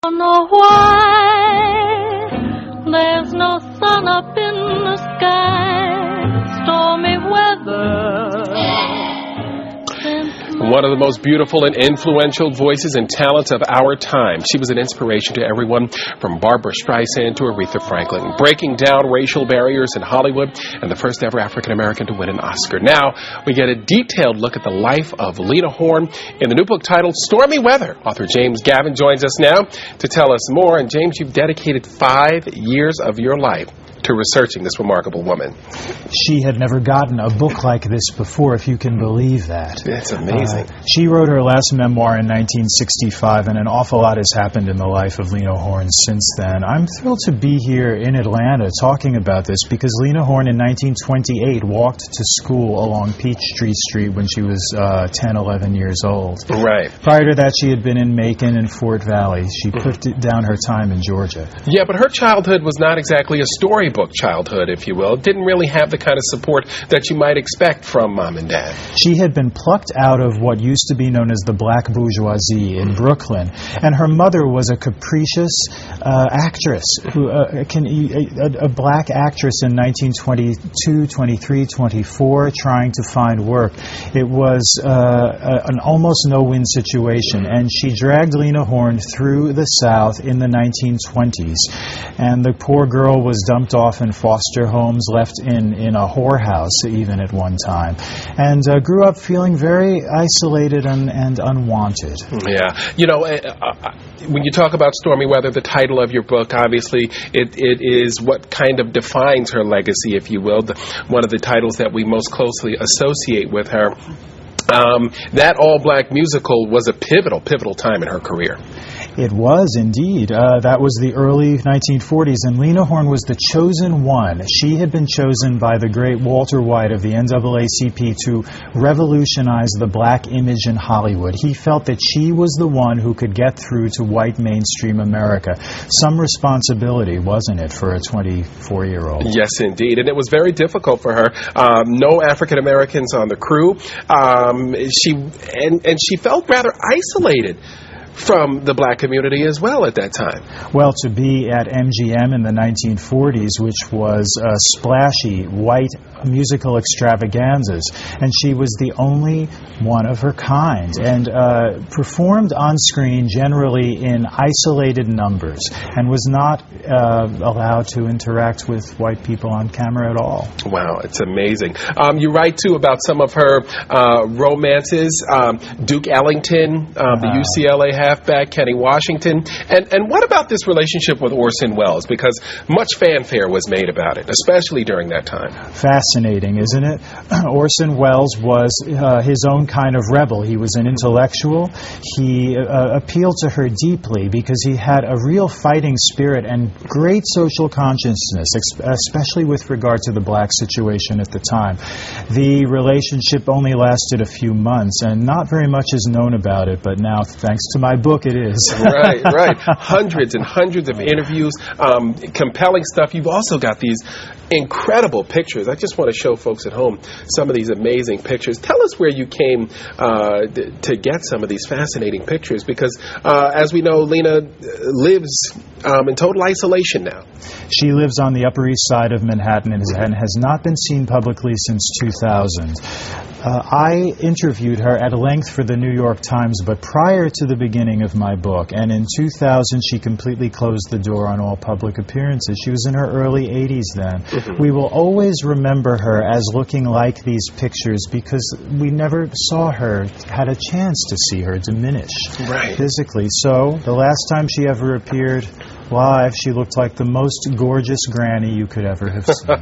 don't know why there's no sun up in the sky, stormy weather. One of the most beautiful and influential voices and talents of our time. She was an inspiration to everyone from Barbra Streisand to Aretha Franklin, breaking down racial barriers in Hollywood and the first ever African-American to win an Oscar. Now, we get a detailed look at the life of Lena Horne in the new book titled Stormy Weather. Author James Gavin joins us now to tell us more. And James, you've dedicated 5 years of your life to researching this remarkable woman. She had never gotten a book like this before, if you can believe that. It's amazing. She wrote her last memoir in 1965, and an awful lot has happened in the life of Lena Horne since then. I'm thrilled to be here in Atlanta talking about this because Lena Horne in 1928 walked to school along Peachtree Street when she was 10, 11 years old. Right. Prior to that, she had been in Macon and Fort Valley. She put down her time in Georgia. Yeah, but her childhood was not exactly a storybook childhood, if you will. Didn't really have the kind of support that you might expect from mom and dad. She had been plucked out of what used to be known as the black bourgeoisie in Brooklyn, and her mother was a capricious actress, a black actress in 1922, 23, 24, trying to find work. It was an almost no-win situation, and she dragged Lena Horne through the South in the 1920s, and the poor girl was dumped off in foster homes, left in a whorehouse even at one time, and grew up feeling very isolated and unwanted. Yeah. You know, when you talk about Stormy Weather, the title of your book, obviously, it is what kind of defines her legacy, if you will, one of the titles that we most closely associate with her. That all-black musical was a pivotal time in her career. It was, indeed. That was the early 1940s, and Lena Horne was the chosen one. She had been chosen by the great Walter White of the NAACP to revolutionize the black image in Hollywood. He felt that she was the one who could get through to white mainstream America. Some responsibility, wasn't it, for a 24-year-old? Yes, indeed. And it was very difficult for her. No African Americans on the crew. She felt rather isolated from the black community as well at that time. Well, to be at MGM in the 1940s, which was splashy, white musical extravaganzas, and she was the only one of her kind, and performed on screen generally in isolated numbers, and was not allowed to interact with white people on camera at all. Wow, it's amazing. You write, too, about some of her romances, Duke Ellington, the UCLA halfback, Kenny Washington, and what about this relationship with Orson Welles? Because much fanfare was made about it, especially during that time. Fascinating, isn't it? Orson Welles was his own kind of rebel. He was an intellectual. He appealed to her deeply because he had a real fighting spirit and great social consciousness, especially with regard to the black situation at the time. The relationship only lasted a few months, and not very much is known about it, but now, thanks to my book, it is. Right. Hundreds and hundreds of interviews, compelling stuff. You've also got these incredible pictures. I just want to show folks at home some of these amazing pictures. Tell us where you came to get some of these fascinating pictures, because as we know, Lena lives in total isolation now. She lives on the Upper East Side of Manhattan and has not been seen publicly since 2000. I interviewed her at length for the New York Times, but prior to the beginning of my book, and in 2000 she completely closed the door on all public appearances. She was in her early 80s then. We will always remember her as looking like these pictures because we never saw her, had a chance to see her diminish physically. So the last time she ever appeared live, she looked like the most gorgeous granny you could ever have seen.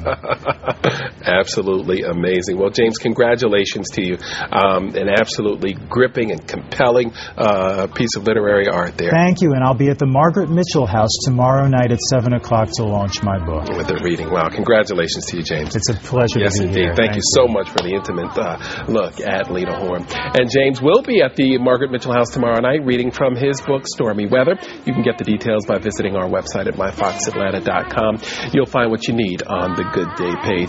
Absolutely amazing. Well, James, congratulations to you. An absolutely gripping and compelling piece of literary art there. Thank you, and I'll be at the Margaret Mitchell House tomorrow night at 7 o'clock to launch my book. With the reading. Wow, congratulations to you, James. It's a pleasure to be here. Yes, indeed. Thank you so much for the intimate look at Lena Horne. And James will be at the Margaret Mitchell House tomorrow night reading from his book, Stormy Weather. You can get the details by visiting our website at myfoxatlanta.com. You'll find what you need on the Good Day page.